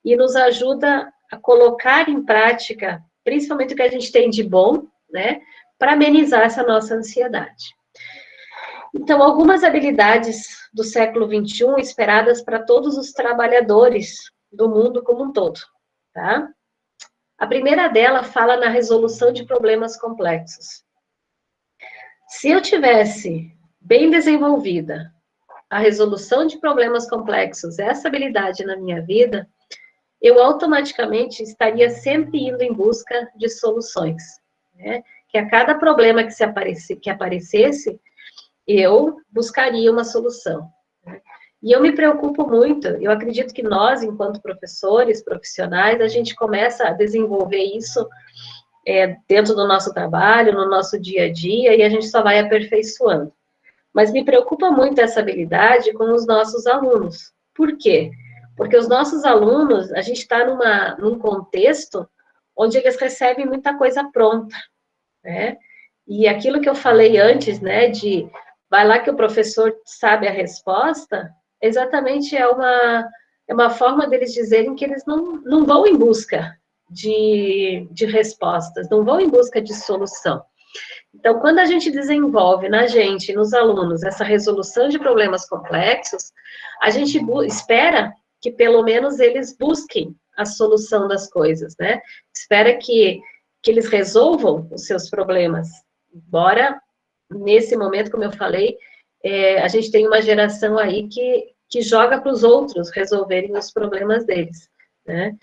e nos ajuda a colocar em prática, principalmente o que a gente tem de bom, né, para amenizar essa nossa ansiedade. Então, algumas habilidades do século XXI esperadas para todos os trabalhadores do mundo como um todo, tá? A primeira dela fala na resolução de problemas complexos. Se eu tivesse bem desenvolvida a resolução de problemas complexos, essa habilidade na minha vida, eu automaticamente estaria sempre indo em busca de soluções, né? Que a cada problema que aparecesse, eu buscaria uma solução, né? E eu me preocupo muito, eu acredito que nós, enquanto professores, profissionais, a gente começa a desenvolver isso dentro do nosso trabalho, no nosso dia a dia, e a gente só vai aperfeiçoando. Mas me preocupa muito essa habilidade com os nossos alunos. Por quê? Porque os nossos alunos, a gente está num contexto onde eles recebem muita coisa pronta, né? E aquilo que eu falei antes, né, de vai lá que o professor sabe a resposta, exatamente é uma forma deles dizerem que eles não vão em busca de respostas, não vão em busca de solução. Então, quando a gente desenvolve na gente, nos alunos, essa resolução de problemas complexos, a gente espera que pelo menos eles busquem a solução das coisas, né? Espera que eles resolvam os seus problemas. Embora, nesse momento, como eu falei, a gente tem uma geração aí que joga para os outros resolverem os problemas deles, né?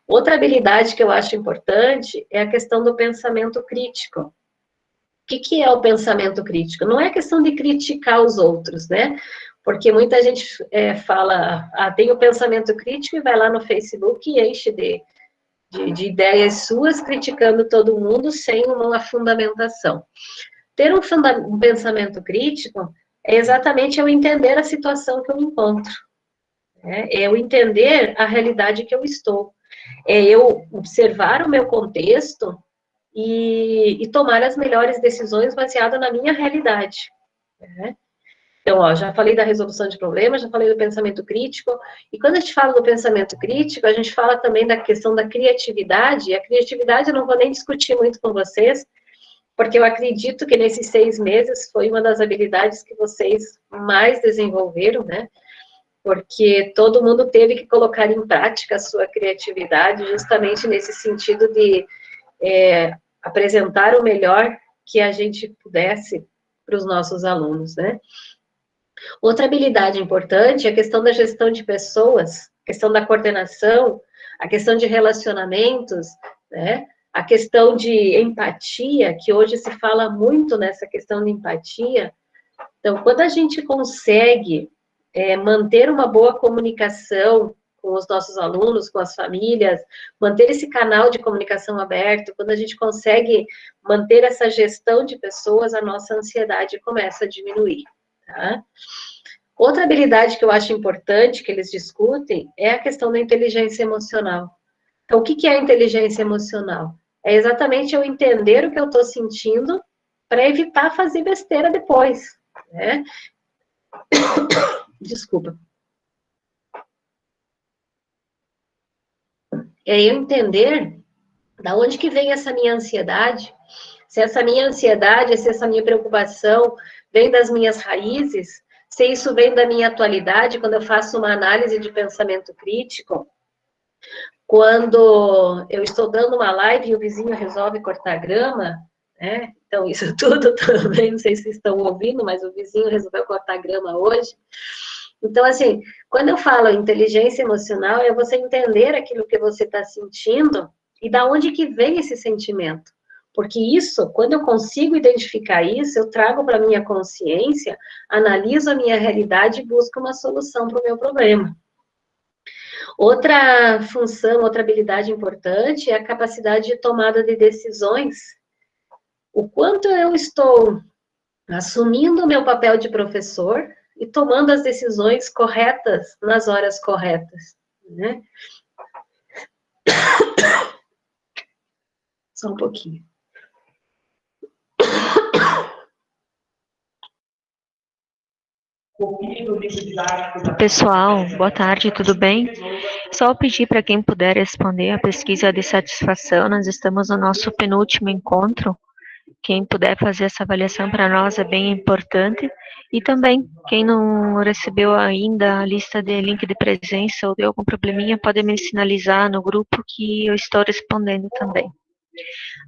Outra habilidade que eu acho importante é a questão do pensamento crítico. O que é o pensamento crítico? Não é questão de criticar os outros, né? Porque muita gente fala, tem o pensamento crítico e vai lá no Facebook e enche de ideias suas, criticando todo mundo sem uma fundamentação. Ter um pensamento crítico é exatamente eu entender a situação que eu encontro, né? É eu entender a realidade que eu estou, é eu observar o meu contexto e tomar as melhores decisões baseadas na minha realidade, né? Então, ó, já falei da resolução de problemas, já falei do pensamento crítico, e quando a gente fala do pensamento crítico, a gente fala também da questão da criatividade, e a criatividade eu não vou nem discutir muito com vocês, porque eu acredito que nesses 6 meses foi uma das habilidades que vocês mais desenvolveram, né? Porque todo mundo teve que colocar em prática a sua criatividade, justamente nesse sentido de apresentar o melhor que a gente pudesse para os nossos alunos, né? Outra habilidade importante é a questão da gestão de pessoas, a questão da coordenação, a questão de relacionamentos, né? A questão de empatia, que hoje se fala muito nessa questão de empatia. Então, quando a gente consegue manter uma boa comunicação com os nossos alunos, com as famílias, manter esse canal de comunicação aberto, quando a gente consegue manter essa gestão de pessoas, a nossa ansiedade começa a diminuir, tá? Outra habilidade que eu acho importante que eles discutem é a questão da inteligência emocional. Então, o que é a inteligência emocional? É exatamente eu entender o que eu estou sentindo para evitar fazer besteira depois, né? Desculpa. É eu entender da onde que vem essa minha ansiedade, se essa minha ansiedade, se essa minha preocupação vem das minhas raízes, se isso vem da minha atualidade, quando eu faço uma análise de pensamento crítico, quando eu estou dando uma live e o vizinho resolve cortar grama, né? Então, isso tudo também, não sei se estão ouvindo, mas o vizinho resolveu cortar grama hoje. Então, assim, quando eu falo inteligência emocional, é você entender aquilo que você está sentindo e da onde que vem esse sentimento. Porque isso, quando eu consigo identificar isso, eu trago para a minha consciência, analiso a minha realidade e busco uma solução para o meu problema. Outra função, outra habilidade importante é a capacidade de tomada de decisões. O quanto eu estou assumindo o meu papel de professor e tomando as decisões corretas nas horas corretas, né? Só um pouquinho. Pessoal, boa tarde, tudo bem? Só pedir para quem puder responder a pesquisa de satisfação, nós estamos no nosso penúltimo encontro. Quem puder fazer essa avaliação para nós é bem importante. E também, quem não recebeu ainda a lista de link de presença ou deu algum probleminha, pode me sinalizar no grupo que eu estou respondendo também.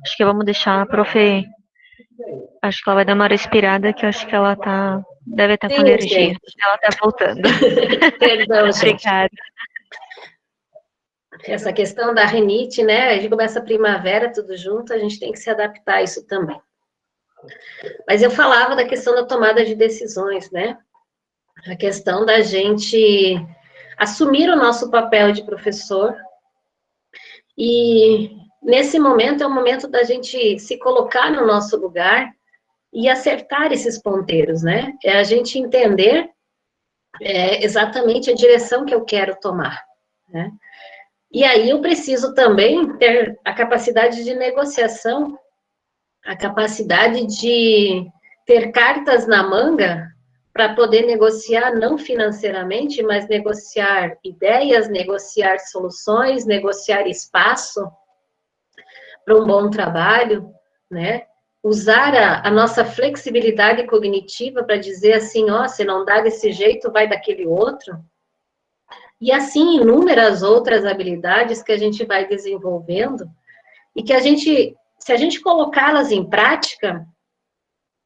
Acho que vamos deixar a prof. Acho que ela vai dar uma respirada, que eu acho que ela deve estar com alergia. Gente. Ela está voltando. Perdão, gente. Obrigada. Essa questão da rinite, né? A gente começa a primavera, tudo junto, a gente tem que se adaptar a isso também. Mas eu falava da questão da tomada de decisões, né? A questão da gente assumir o nosso papel de professor. E nesse momento é o momento da gente se colocar no nosso lugar e acertar esses ponteiros, né? É a gente entender exatamente a direção que eu quero tomar, né? E aí eu preciso também ter a capacidade de negociação, a capacidade de ter cartas na manga para poder negociar, não financeiramente, mas negociar ideias, negociar soluções, negociar espaço para um bom trabalho, né? Usar a nossa flexibilidade cognitiva para dizer assim, ó, se não dá desse jeito, vai daquele outro. E assim, inúmeras outras habilidades que a gente vai desenvolvendo e que a gente, se a gente colocá-las em prática,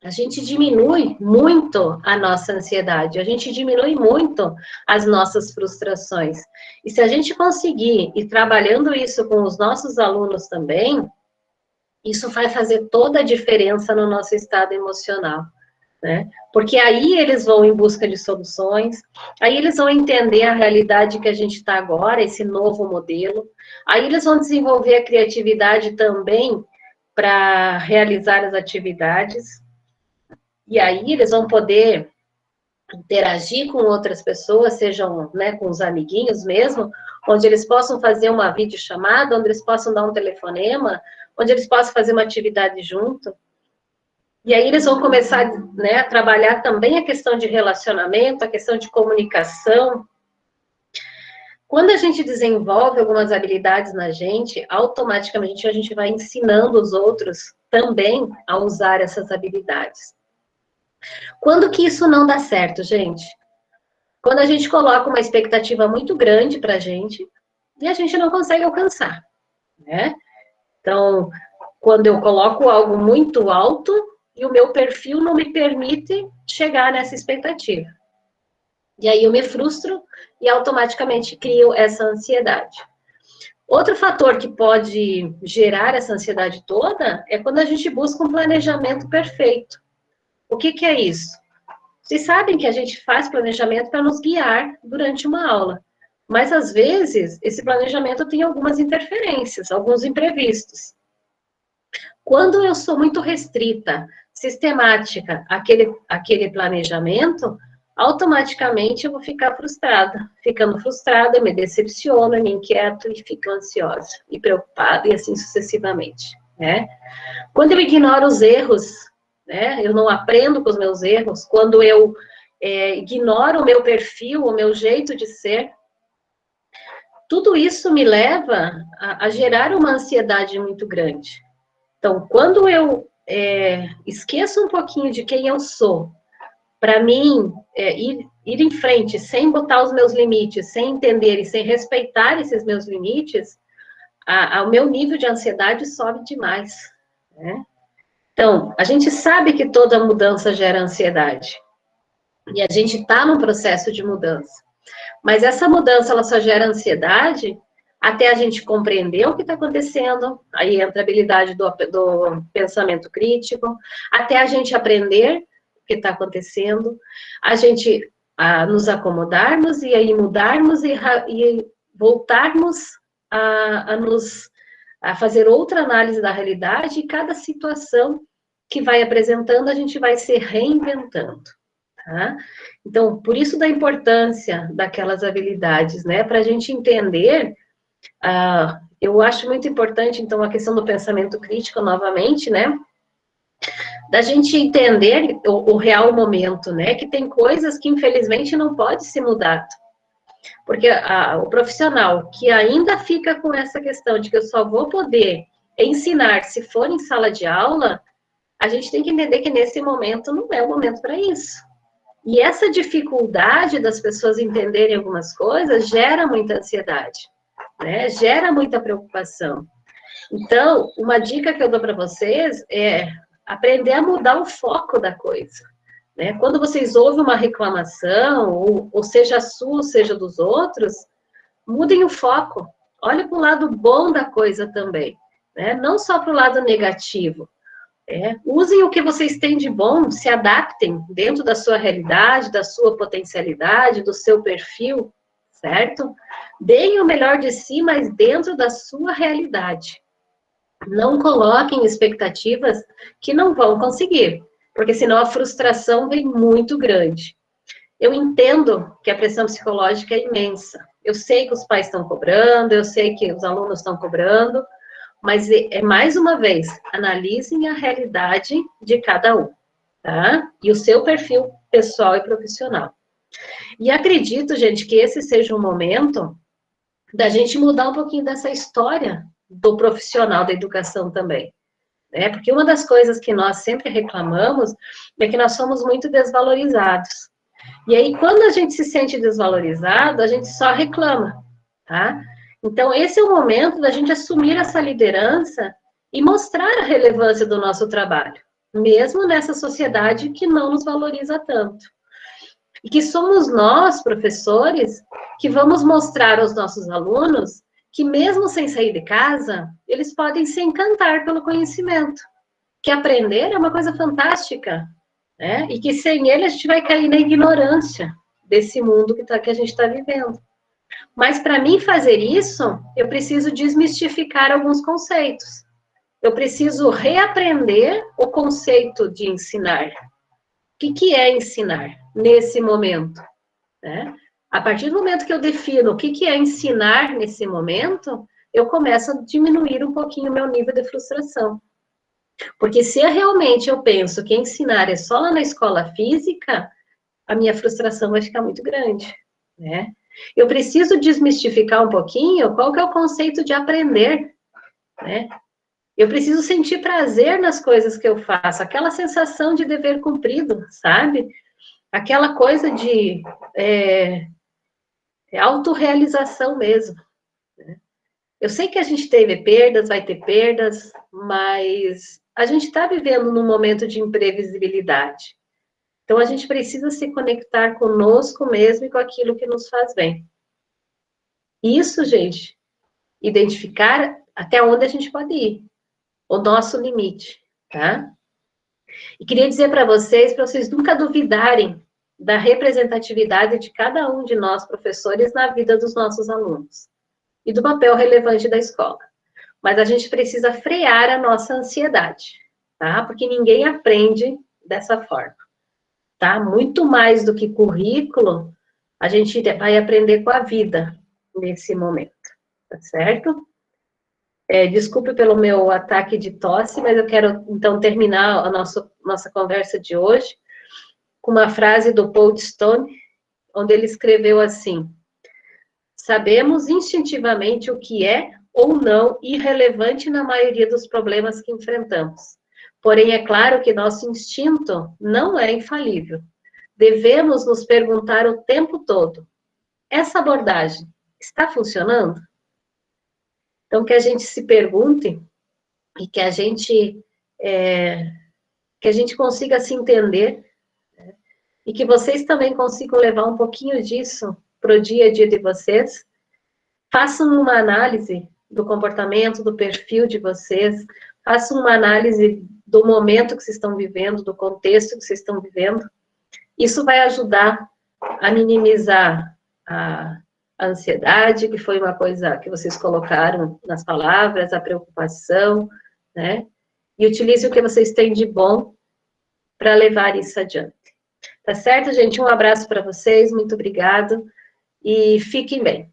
a gente diminui muito a nossa ansiedade, a gente diminui muito as nossas frustrações. E se a gente conseguir ir trabalhando isso com os nossos alunos também, isso vai fazer toda a diferença no nosso estado emocional. né? Porque aí eles vão em busca de soluções, aí eles vão entender a realidade que a gente está agora, esse novo modelo, aí eles vão desenvolver a criatividade também para realizar as atividades, e aí eles vão poder interagir com outras pessoas, sejam, né, com os amiguinhos mesmo, onde eles possam fazer uma videochamada, onde eles possam dar um telefonema, onde eles possam fazer uma atividade junto. E aí eles vão começar, né, a trabalhar também a questão de relacionamento, a questão de comunicação. Quando a gente desenvolve algumas habilidades na gente, automaticamente a gente vai ensinando os outros também a usar essas habilidades. Quando que isso não dá certo, gente? Quando a gente coloca uma expectativa muito grande para a gente e a gente não consegue alcançar, né? Então, quando eu coloco algo muito alto e o meu perfil não me permite chegar nessa expectativa. E aí eu me frustro e automaticamente crio essa ansiedade. Outro fator que pode gerar essa ansiedade toda é quando a gente busca um planejamento perfeito. O que que é isso? Vocês sabem que a gente faz planejamento para nos guiar durante uma aula. Mas, às vezes, esse planejamento tem algumas interferências, alguns imprevistos. Quando eu sou muito restrita, sistemática, aquele planejamento, automaticamente eu vou ficar frustrada. Ficando frustrada, eu me decepciono, eu me inquieto e fico ansiosa e preocupada e assim sucessivamente, né? Quando eu ignoro os erros, né? Eu não aprendo com os meus erros, quando eu ignoro o meu perfil, o meu jeito de ser, tudo isso me leva a gerar uma ansiedade muito grande. Então, quando eu esqueço um pouquinho de quem eu sou, para mim ir em frente, sem botar os meus limites, sem entender e sem respeitar esses meus limites, o meu nível de ansiedade sobe demais, né? Então, a gente sabe que toda mudança gera ansiedade. E a gente está num processo de mudança. Mas essa mudança, ela só gera ansiedade até a gente compreender o que está acontecendo, aí entra a habilidade do pensamento crítico, até a gente aprender o que está acontecendo, a gente nos acomodarmos e aí mudarmos e voltarmos a fazer outra análise da realidade, e cada situação que vai apresentando, a gente vai se reinventando. Tá? Então, por isso da importância daquelas habilidades, né? Para a gente entender, eu acho muito importante, então, a questão do pensamento crítico, novamente, né? Da gente entender o real momento, né? Que tem coisas que, infelizmente, não pode ser mudado. Porque o profissional que ainda fica com essa questão de que eu só vou poder ensinar se for em sala de aula, a gente tem que entender que nesse momento não é o momento para isso. E essa dificuldade das pessoas entenderem algumas coisas gera muita ansiedade, né? Gera muita preocupação. Então, uma dica que eu dou para vocês é aprender a mudar o foco da coisa, né? Quando vocês ouvem uma reclamação, ou seja sua, ou seja dos outros, mudem o foco. Olhem para o lado bom da coisa também, né? Não só para o lado negativo. Usem o que vocês têm de bom, se adaptem dentro da sua realidade, da sua potencialidade, do seu perfil, certo? Deem o melhor de si, mas dentro da sua realidade. Não coloquem expectativas que não vão conseguir, porque senão a frustração vem muito grande. Eu entendo que a pressão psicológica é imensa. Eu sei que os pais estão cobrando, eu sei que os alunos estão cobrando, mas mais uma vez, analisem a realidade de cada um, tá? E o seu perfil pessoal e profissional. E acredito, gente, que esse seja um momento da gente mudar um pouquinho dessa história do profissional da educação também, né? Porque uma das coisas que nós sempre reclamamos é que nós somos muito desvalorizados. E aí, quando a gente se sente desvalorizado, a gente só reclama, tá? Então, esse é o momento da gente assumir essa liderança e mostrar a relevância do nosso trabalho, mesmo nessa sociedade que não nos valoriza tanto. E que somos nós, professores, que vamos mostrar aos nossos alunos que, mesmo sem sair de casa, eles podem se encantar pelo conhecimento. Que aprender é uma coisa fantástica. né? E que sem ele a gente vai cair na ignorância desse mundo que a gente está vivendo. Mas para mim fazer isso, eu preciso desmistificar alguns conceitos. Eu preciso reaprender o conceito de ensinar. O que é ensinar nesse momento? Né? A partir do momento que eu defino o que é ensinar nesse momento, eu começo a diminuir um pouquinho o meu nível de frustração. Porque se realmente eu penso que ensinar é só lá na escola física, a minha frustração vai ficar muito grande, né? Eu preciso desmistificar um pouquinho qual que é o conceito de aprender, né? Eu preciso sentir prazer nas coisas que eu faço, aquela sensação de dever cumprido, sabe? Aquela coisa de autorrealização mesmo. Né? Eu sei que a gente teve perdas, vai ter perdas, mas a gente está vivendo num momento de imprevisibilidade. Então, a gente precisa se conectar conosco mesmo e com aquilo que nos faz bem. Isso, gente, identificar até onde a gente pode ir, o nosso limite, tá? E queria dizer para vocês nunca duvidarem da representatividade de cada um de nós, professores, na vida dos nossos alunos e do papel relevante da escola. Mas a gente precisa frear a nossa ansiedade, tá? Porque ninguém aprende dessa forma, tá? Muito mais do que currículo, a gente vai aprender com a vida nesse momento, tá certo? Desculpe pelo meu ataque de tosse, mas eu quero, então, terminar a nossa conversa de hoje com uma frase do Paul Stone, onde ele escreveu assim: sabemos instintivamente o que é ou não irrelevante na maioria dos problemas que enfrentamos. Porém, é claro que nosso instinto não é infalível. Devemos nos perguntar o tempo todo: essa abordagem está funcionando? Então, que a gente se pergunte e que a gente consiga se entender, né? E que vocês também consigam levar um pouquinho disso para o dia a dia de vocês. Façam uma análise do comportamento, do perfil de vocês, façam uma análise do momento que vocês estão vivendo, do contexto que vocês estão vivendo. Isso vai ajudar a minimizar a ansiedade, que foi uma coisa que vocês colocaram nas palavras, a preocupação, né? E utilize o que vocês têm de bom para levar isso adiante. Tá certo, gente? Um abraço para vocês, muito obrigado e fiquem bem.